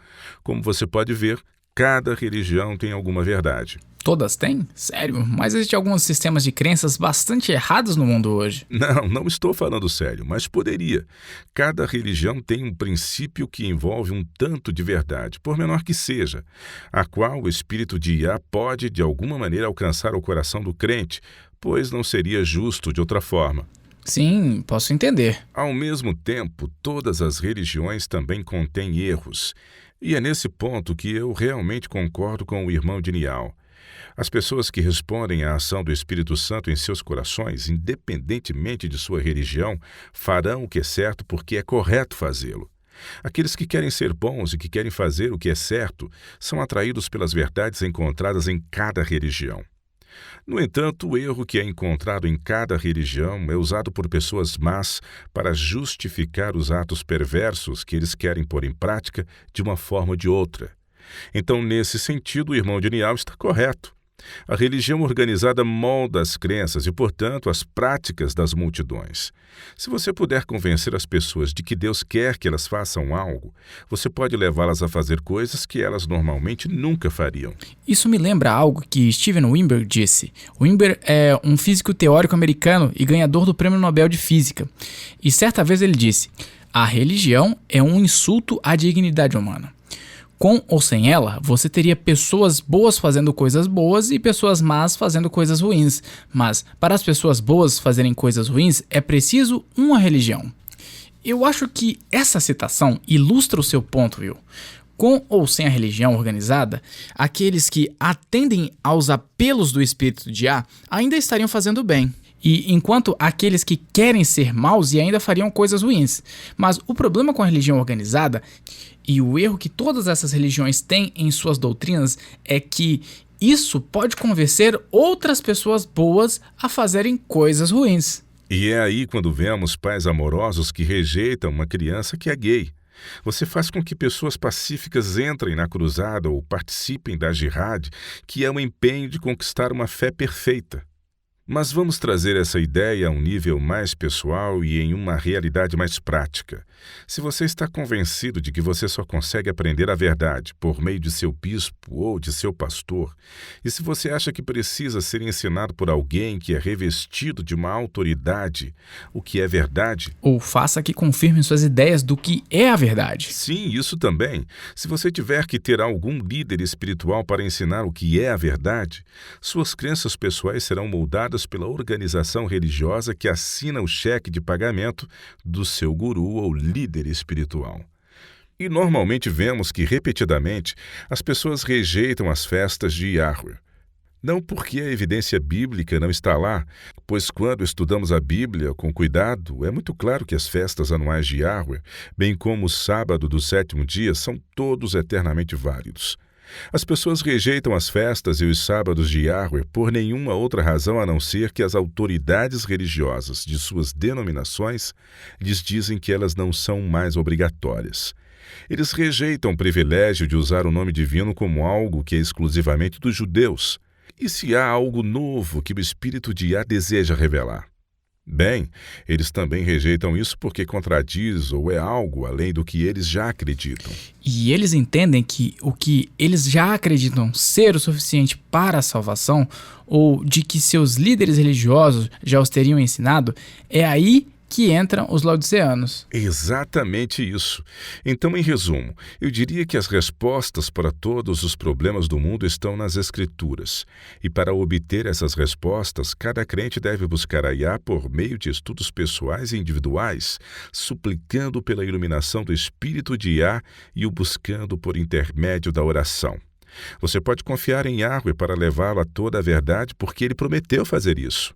Como você pode ver, cada religião tem alguma verdade. Todas têm? Sério? Mas existem alguns sistemas de crenças bastante errados no mundo hoje. Não estou falando sério, mas poderia. Cada religião tem um princípio que envolve um tanto de verdade, por menor que seja, a qual o espírito de Yah pode, de alguma maneira, alcançar o coração do crente, pois não seria justo de outra forma. Sim, posso entender. Ao mesmo tempo, todas as religiões também contêm erros. E é nesse ponto que eu realmente concordo com o irmão de Nial. As pessoas que respondem à ação do Espírito Santo em seus corações, independentemente de sua religião, farão o que é certo porque é correto fazê-lo. Aqueles que querem ser bons e que querem fazer o que é certo são atraídos pelas verdades encontradas em cada religião. No entanto, o erro que é encontrado em cada religião é usado por pessoas más para justificar os atos perversos que eles querem pôr em prática de uma forma ou de outra. Então, nesse sentido, o irmão de Nial está correto. A religião organizada molda as crenças e, portanto, as práticas das multidões. Se você puder convencer as pessoas de que Deus quer que elas façam algo, você pode levá-las a fazer coisas que elas normalmente nunca fariam. Isso me lembra algo que Steven Weinberg disse. Weinberg é um físico teórico americano e ganhador do Prêmio Nobel de Física. E certa vez ele disse: a religião é um insulto à dignidade humana. Com ou sem ela, você teria pessoas boas fazendo coisas boas e pessoas más fazendo coisas ruins. Mas, para as pessoas boas fazerem coisas ruins, é preciso uma religião. Eu acho que essa citação ilustra o seu ponto, viu? Com ou sem a religião organizada, aqueles que atendem aos apelos do espírito de Yah ainda estariam fazendo bem. E enquanto aqueles que querem ser maus e ainda fariam coisas ruins. Mas o problema com a religião organizada, e o erro que todas essas religiões têm em suas doutrinas, é que isso pode convencer outras pessoas boas a fazerem coisas ruins. E é aí quando vemos pais amorosos que rejeitam uma criança que é gay. Você faz com que pessoas pacíficas entrem na cruzada ou participem da jihad, que é o empenho de conquistar uma fé perfeita. Mas vamos trazer essa ideia a um nível mais pessoal e em uma realidade mais prática. Se você está convencido de que você só consegue aprender a verdade por meio de seu bispo ou de seu pastor, e se você acha que precisa ser ensinado por alguém que é revestido de uma autoridade, o que é verdade... Ou faça que confirme suas ideias do que é a verdade. Sim, isso também. Se você tiver que ter algum líder espiritual para ensinar o que é a verdade, suas crenças pessoais serão moldadas pela organização religiosa que assina o cheque de pagamento do seu guru ou líder espiritual. E normalmente vemos que, repetidamente, as pessoas rejeitam as festas de Yahweh. Não porque a evidência bíblica não está lá, pois quando estudamos a Bíblia com cuidado, é muito claro que as festas anuais de Yahweh, bem como o sábado do 7º dia, são todos eternamente válidos. As pessoas rejeitam as festas e os sábados de Yahweh por nenhuma outra razão a não ser que as autoridades religiosas de suas denominações lhes dizem que elas não são mais obrigatórias. Eles rejeitam o privilégio de usar o nome divino como algo que é exclusivamente dos judeus. E se há algo novo que o espírito de Yah deseja revelar? Bem, eles também rejeitam isso porque contradiz ou é algo além do que eles já acreditam. E eles entendem que o que eles já acreditam ser o suficiente para a salvação, ou de que seus líderes religiosos já os teriam ensinado, é aí que entram os laodiceanos. Exatamente isso. Então, em resumo, eu diria que as respostas para todos os problemas do mundo estão nas Escrituras. E para obter essas respostas, cada crente deve buscar a Yah por meio de estudos pessoais e individuais, suplicando pela iluminação do Espírito de Yah e o buscando por intermédio da oração. Você pode confiar em Yahweh para levá-lo a toda a verdade, porque ele prometeu fazer isso.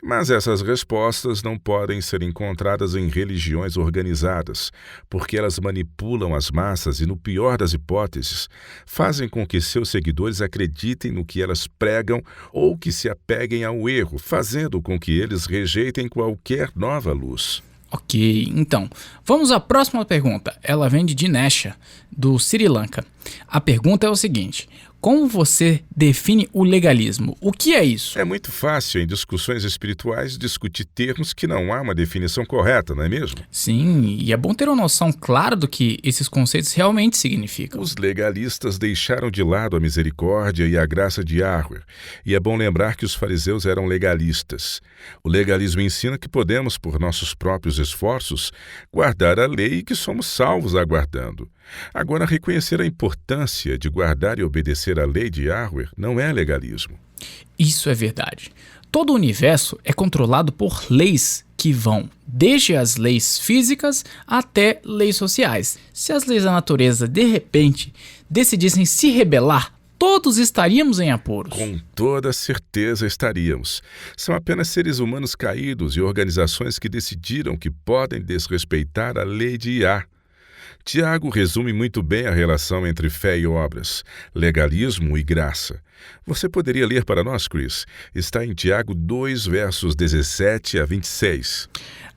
Mas essas respostas não podem ser encontradas em religiões organizadas, porque elas manipulam as massas e, no pior das hipóteses, fazem com que seus seguidores acreditem no que elas pregam ou que se apeguem ao erro, fazendo com que eles rejeitem qualquer nova luz. Ok, então, vamos à próxima pergunta. Ela vem de Dinesha, do Sri Lanka. A pergunta é o seguinte: como você define o legalismo? O que é isso? É muito fácil em discussões espirituais discutir termos que não há uma definição correta, não é mesmo? Sim, e é bom ter uma noção clara do que esses conceitos realmente significam. Os legalistas deixaram de lado a misericórdia e a graça de Yahweh, e é bom lembrar que os fariseus eram legalistas. O legalismo ensina que podemos, por nossos próprios esforços, guardar a lei e que somos salvos aguardando. Agora, reconhecer a importância de guardar e obedecer à lei de Yahweh não é legalismo. Isso é verdade. Todo o universo é controlado por leis que vão desde as leis físicas até leis sociais. Se as leis da natureza, de repente, decidissem se rebelar, todos estaríamos em apuros. Com toda certeza estaríamos. São apenas seres humanos caídos e organizações que decidiram que podem desrespeitar a lei de Yah. Tiago resume muito bem a relação entre fé e obras, legalismo e graça. Você poderia ler para nós, Chris? Está em Tiago 2, versos 17 a 26.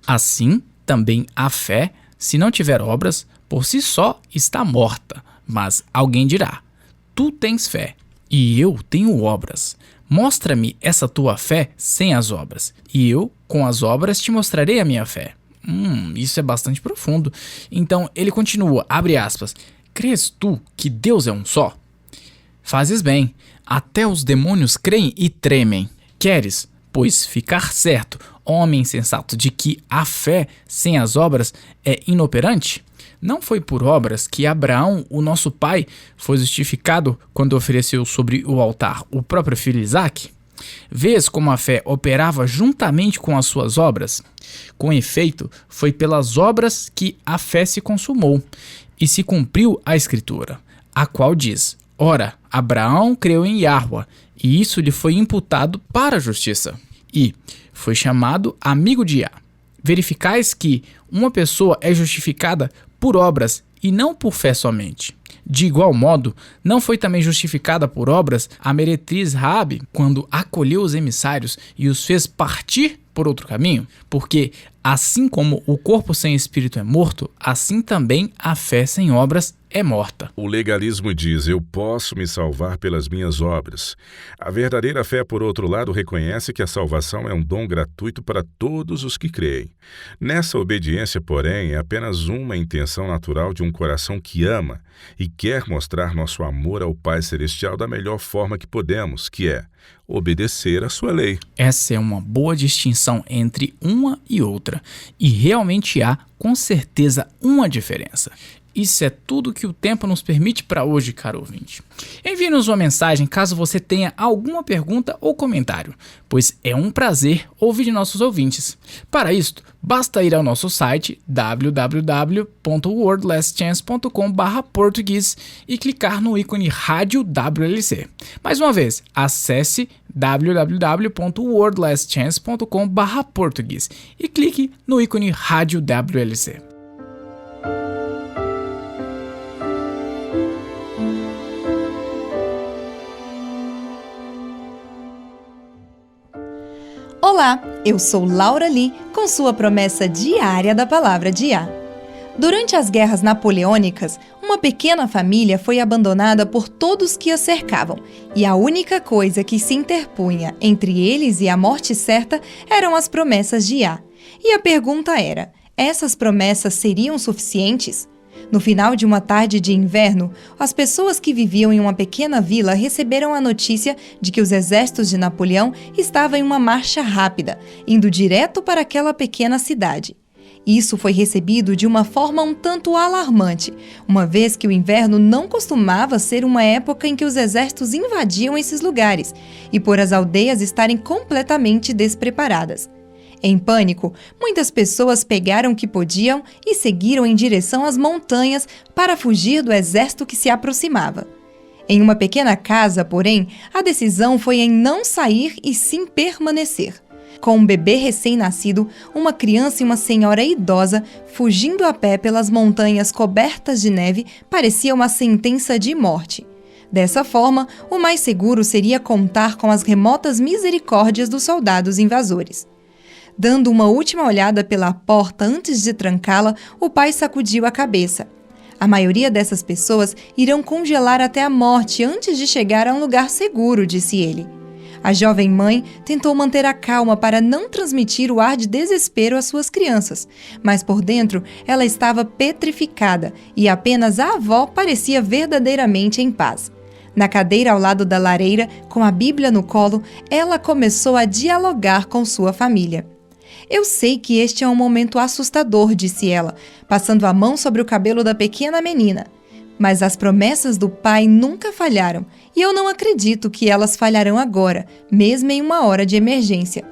Assim, também a fé, se não tiver obras, por si só está morta. Mas alguém dirá: tu tens fé, e eu tenho obras. Mostra-me essa tua fé sem as obras, e eu, com as obras, te mostrarei a minha fé. Isso é bastante profundo. Então ele continua, abre aspas: crês tu que Deus é um só? Fazes bem, até os demônios creem e tremem. Queres, pois, ficar certo, homem insensato, de que a fé sem as obras é inoperante? Não foi por obras que Abraão, o nosso pai, foi justificado quando ofereceu sobre o altar o próprio filho Isaque? Vês como a fé operava juntamente com as suas obras? Com efeito, foi pelas obras que a fé se consumou, e se cumpriu a Escritura, a qual diz: ora, Abraão creu em Yahweh, e isso lhe foi imputado para a justiça, e foi chamado amigo de Yah. Verificais que uma pessoa é justificada por obras e não por fé somente. De igual modo, não foi também justificada por obras a meretriz Raabe quando acolheu os emissários e os fez partir por outro caminho? Porque, assim como o corpo sem espírito é morto, assim também a fé sem obras é morta. O legalismo diz: eu posso me salvar pelas minhas obras. A verdadeira fé, por outro lado, reconhece que a salvação é um dom gratuito para todos os que creem. Nessa obediência, porém, é apenas uma intenção natural de um coração que ama e quer mostrar nosso amor ao Pai Celestial da melhor forma que podemos, que é obedecer à sua lei. Essa é uma boa distinção entre uma e outra, e realmente há, com certeza, uma diferença. Isso é tudo que o tempo nos permite para hoje, caro ouvinte. Envie-nos uma mensagem caso você tenha alguma pergunta ou comentário, pois é um prazer ouvir de nossos ouvintes. Para isto, basta ir ao nosso site www.worldlastchance.com/português e clicar no ícone Rádio WLC. Mais uma vez, acesse www.worldlastchance.com/português e clique no ícone Rádio WLC. Olá, eu sou Laura Lee com sua promessa diária da Palavra de Yah. Durante as guerras napoleônicas, uma pequena família foi abandonada por todos que a cercavam, e a única coisa que se interpunha entre eles e a morte certa eram as promessas de Yah. E a pergunta era: essas promessas seriam suficientes? No final de uma tarde de inverno, as pessoas que viviam em uma pequena vila receberam a notícia de que os exércitos de Napoleão estavam em uma marcha rápida, indo direto para aquela pequena cidade. Isso foi recebido de uma forma um tanto alarmante, uma vez que o inverno não costumava ser uma época em que os exércitos invadiam esses lugares, e por as aldeias estarem completamente despreparadas. Em pânico, muitas pessoas pegaram o que podiam e seguiram em direção às montanhas para fugir do exército que se aproximava. Em uma pequena casa, porém, a decisão foi em não sair e sim permanecer. Com um bebê recém-nascido, uma criança e uma senhora idosa fugindo a pé pelas montanhas cobertas de neve parecia uma sentença de morte. Dessa forma, o mais seguro seria contar com as remotas misericórdias dos soldados invasores. Dando uma última olhada pela porta antes de trancá-la, o pai sacudiu a cabeça. A maioria dessas pessoas irão congelar até a morte antes de chegar a um lugar seguro, disse ele. A jovem mãe tentou manter a calma para não transmitir o ar de desespero às suas crianças, mas por dentro ela estava petrificada e apenas a avó parecia verdadeiramente em paz. Na cadeira ao lado da lareira, com a Bíblia no colo, ela começou a dialogar com sua família. Eu sei que este é um momento assustador, disse ela, passando a mão sobre o cabelo da pequena menina. Mas as promessas do pai nunca falharam, e eu não acredito que elas falharão agora, mesmo em uma hora de emergência.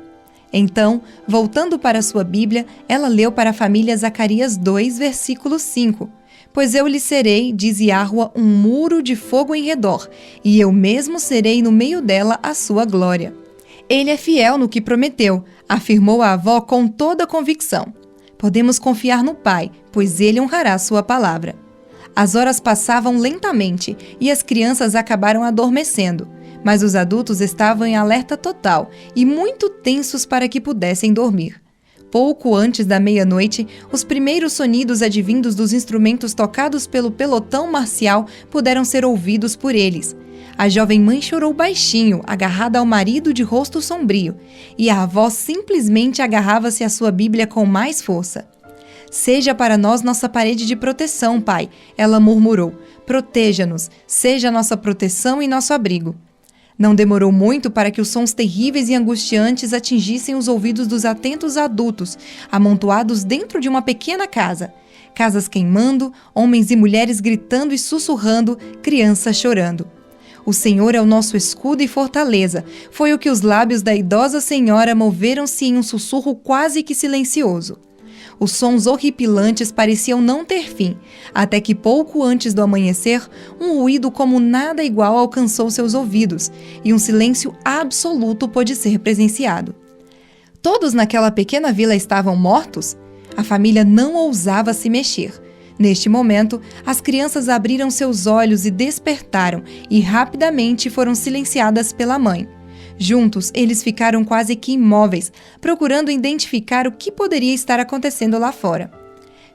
Então, voltando para sua Bíblia, ela leu para a família Zacarias 2, versículo 5. Pois eu lhe serei, diz Yahua, um muro de fogo em redor, e eu mesmo serei no meio dela a sua glória. Ele é fiel no que prometeu, afirmou a avó com toda convicção. Podemos confiar no pai, pois ele honrará sua palavra. As horas passavam lentamente e as crianças acabaram adormecendo, mas os adultos estavam em alerta total e muito tensos para que pudessem dormir. Pouco antes da meia-noite, os primeiros sonidos advindos dos instrumentos tocados pelo pelotão marcial puderam ser ouvidos por eles. A jovem mãe chorou baixinho, agarrada ao marido de rosto sombrio, e a avó simplesmente agarrava-se à sua Bíblia com mais força. Seja para nós nossa parede de proteção, pai, ela murmurou. Proteja-nos, seja nossa proteção e nosso abrigo. Não demorou muito para que os sons terríveis e angustiantes atingissem os ouvidos dos atentos adultos, amontoados dentro de uma pequena casa. Casas queimando, homens e mulheres gritando e sussurrando, crianças chorando. O Senhor é o nosso escudo e fortaleza, foi o que os lábios da idosa senhora moveram-se em um sussurro quase que silencioso. Os sons horripilantes pareciam não ter fim, até que pouco antes do amanhecer, um ruído como nada igual alcançou seus ouvidos, e um silêncio absoluto pôde ser presenciado. Todos naquela pequena vila estavam mortos? A família não ousava se mexer. Neste momento, as crianças abriram seus olhos e despertaram, e rapidamente foram silenciadas pela mãe. Juntos, eles ficaram quase que imóveis, procurando identificar o que poderia estar acontecendo lá fora.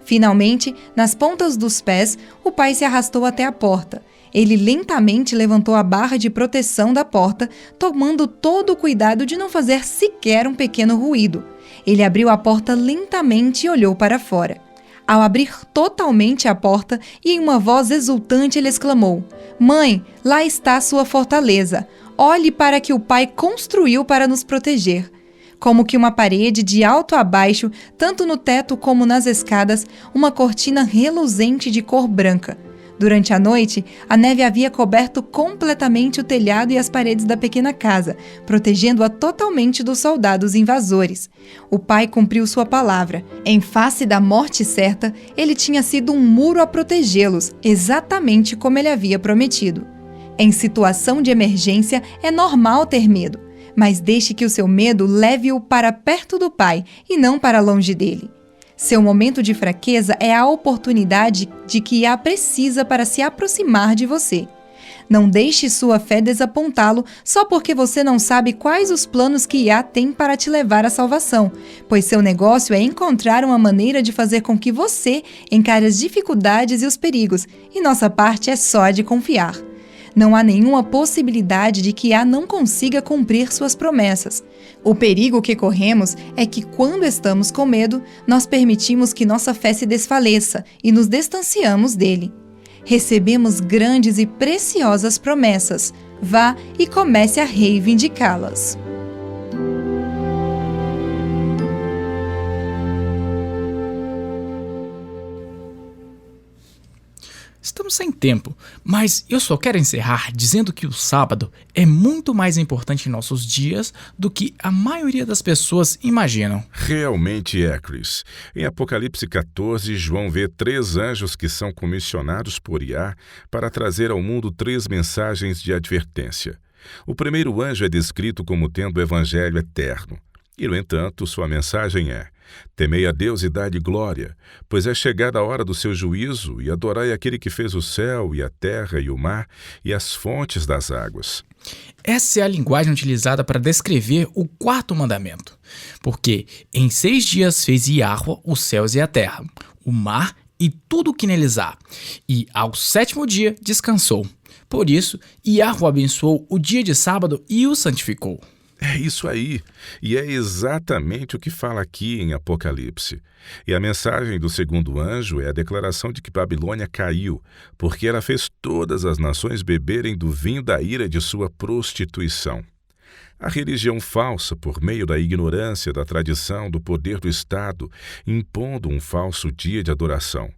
Finalmente, nas pontas dos pés, o pai se arrastou até a porta. Ele lentamente levantou a barra de proteção da porta, tomando todo o cuidado de não fazer sequer um pequeno ruído. Ele abriu a porta lentamente e olhou para fora. Ao abrir totalmente a porta, e em uma voz exultante ele exclamou: "Mãe, lá está a sua fortaleza. Olhe para que o Pai construiu para nos proteger." Como que uma parede de alto a baixo, tanto no teto como nas escadas, uma cortina reluzente de cor branca. Durante a noite, a neve havia coberto completamente o telhado e as paredes da pequena casa, protegendo-a totalmente dos soldados invasores. O pai cumpriu sua palavra. Em face da morte certa, ele tinha sido um muro a protegê-los, exatamente como ele havia prometido. Em situação de emergência, é normal ter medo, mas deixe que o seu medo leve-o para perto do pai e não para longe dele. Seu momento de fraqueza é a oportunidade de que Yah precisa para se aproximar de você. Não deixe sua fé desapontá-lo só porque você não sabe quais os planos que Yah tem para te levar à salvação, pois seu negócio é encontrar uma maneira de fazer com que você encare as dificuldades e os perigos, e nossa parte é só a de confiar. Não há nenhuma possibilidade de que Yah não consiga cumprir suas promessas. O perigo que corremos é que, quando estamos com medo, nós permitimos que nossa fé se desfaleça e nos distanciamos dele. Recebemos grandes e preciosas promessas. Vá e comece a reivindicá-las. Estamos sem tempo, mas eu só quero encerrar dizendo que o sábado é muito mais importante em nossos dias do que a maioria das pessoas imaginam. Realmente é, Chris. Em Apocalipse 14, João vê 3 anjos que são comissionados por Yah para trazer ao mundo 3 mensagens de advertência. O primeiro anjo é descrito como tendo o evangelho eterno. E, no entanto, sua mensagem é: temei a Deus e dai-lhe glória, pois é chegada a hora do seu juízo, e adorai aquele que fez o céu e a terra e o mar e as fontes das águas. Essa é a linguagem utilizada para descrever o 4º mandamento, porque em 6 dias fez Yahweh os céus e a terra, o mar e tudo o que neles há, e ao 7º dia descansou. Por isso, Yahweh abençoou o dia de sábado e o santificou. É isso aí, e é exatamente o que fala aqui em Apocalipse. E a mensagem do segundo anjo é a declaração de que Babilônia caiu, porque ela fez todas as nações beberem do vinho da ira de sua prostituição. A religião falsa, por meio da ignorância, da tradição, do poder do Estado, impondo um falso dia de adoração.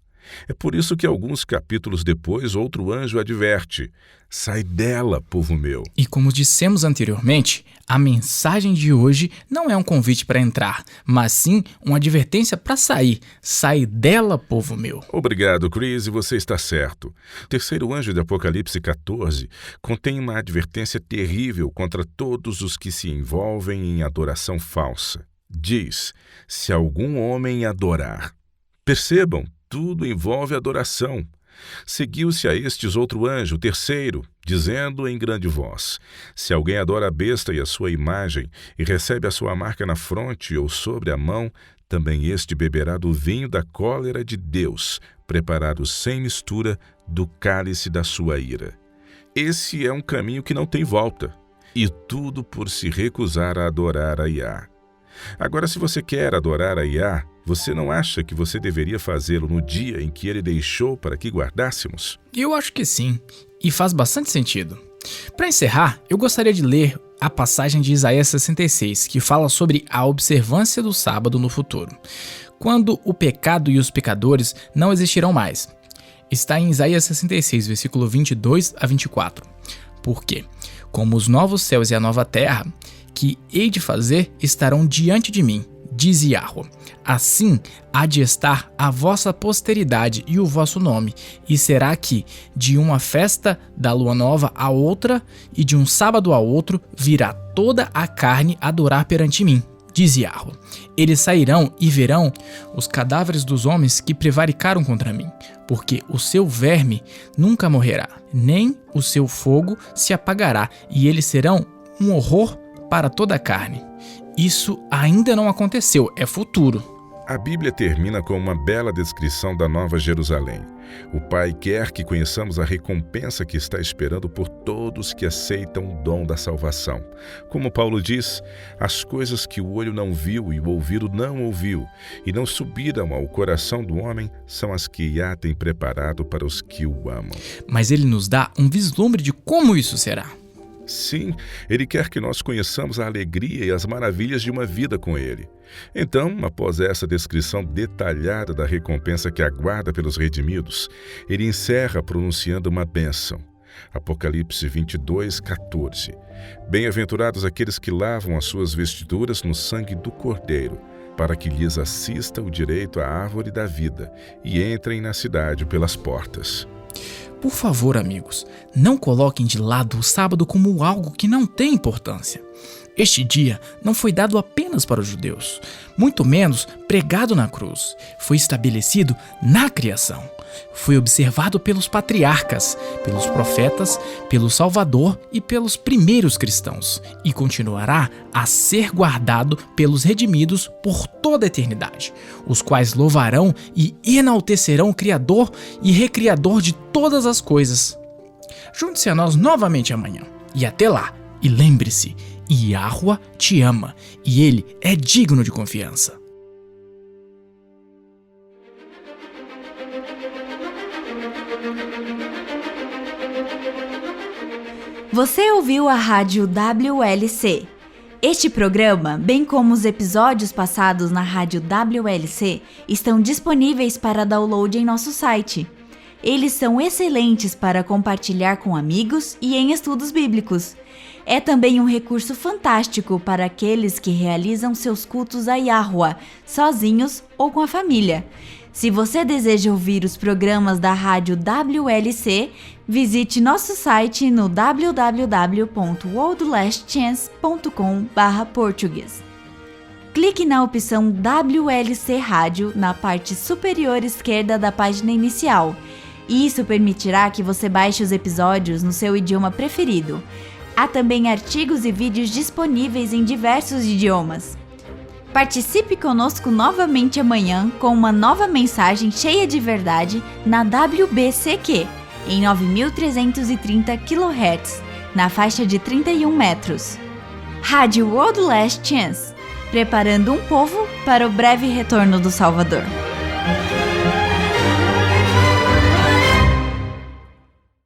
É por isso que alguns capítulos depois, outro anjo adverte: sai dela, povo meu. E como dissemos anteriormente, a mensagem de hoje não é um convite para entrar, mas sim uma advertência para sair. Sai dela, povo meu. Obrigado, Chris, e você está certo. O terceiro anjo de Apocalipse 14 contém uma advertência terrível contra todos os que se envolvem em adoração falsa. Diz: se algum homem adorar. Percebam, tudo envolve adoração. Seguiu-se a estes outro anjo, o terceiro, dizendo em grande voz: se alguém adora a besta e a sua imagem, e recebe a sua marca na fronte ou sobre a mão, também este beberá do vinho da cólera de Deus, preparado sem mistura do cálice da sua ira. Esse é um caminho que não tem volta, e tudo por se recusar a adorar a Yah. Agora, se você quer adorar a Yah, você não acha que você deveria fazê-lo no dia em que ele deixou para que guardássemos? Eu acho que sim, e faz bastante sentido. Para encerrar, eu gostaria de ler a passagem de Isaías 66, que fala sobre a observância do sábado no futuro, quando o pecado e os pecadores não existirão mais. Está em Isaías 66, versículo 22 a 24. Porque, como os novos céus e a nova terra que hei de fazer estarão diante de mim, diz Yahweh. Assim há de estar a vossa posteridade e o vosso nome, e será que de uma festa da lua nova a outra e de um sábado a outro virá toda a carne adorar perante mim, diz Yahweh. Eles sairão e verão os cadáveres dos homens que prevaricaram contra mim, porque o seu verme nunca morrerá, nem o seu fogo se apagará, e eles serão um horror para toda a carne. Isso ainda não aconteceu, é futuro. A Bíblia termina com uma bela descrição da Nova Jerusalém. O Pai quer que conheçamos a recompensa que está esperando por todos que aceitam o dom da salvação. Como Paulo diz, as coisas que o olho não viu e o ouvido não ouviu e não subiram ao coração do homem são as que Yah tem preparado para os que o amam. Mas ele nos dá um vislumbre de como isso será. Sim, Ele quer que nós conheçamos a alegria e as maravilhas de uma vida com Ele. Então, após essa descrição detalhada da recompensa que aguarda pelos redimidos, Ele encerra pronunciando uma bênção. Apocalipse 22, 14. Bem-aventurados aqueles que lavam as suas vestiduras no sangue do Cordeiro, para que lhes assista o direito à árvore da vida e entrem na cidade pelas portas. Por favor, amigos, não coloquem de lado o sábado como algo que não tem importância. Este dia não foi dado apenas para os judeus, muito menos pregado na cruz. Foi estabelecido na criação. Foi observado pelos patriarcas, pelos profetas, pelo Salvador e pelos primeiros cristãos, e continuará a ser guardado pelos redimidos por toda a eternidade, os quais louvarão e enaltecerão o Criador e Recriador de todas as coisas. Junte-se a nós novamente amanhã, e até lá, e lembre-se, Yahuwah te ama, e ele é digno de confiança. Você ouviu a rádio WLC. Este programa, bem como os episódios passados na rádio WLC, estão disponíveis para download em nosso site. Eles são excelentes para compartilhar com amigos e em estudos bíblicos. É também um recurso fantástico para aqueles que realizam seus cultos a Yahuwah, sozinhos ou com a família. Se você deseja ouvir os programas da rádio WLC, visite nosso site no www.worldlastchance.com/português. Clique na opção WLC Rádio na parte superior esquerda da página inicial. Isso permitirá que você baixe os episódios no seu idioma preferido. Há também artigos e vídeos disponíveis em diversos idiomas. Participe conosco novamente amanhã com uma nova mensagem cheia de verdade na WBCQ, em 9.330 kHz, na faixa de 31 metros. Rádio World Last Chance, preparando um povo para o breve retorno do Salvador.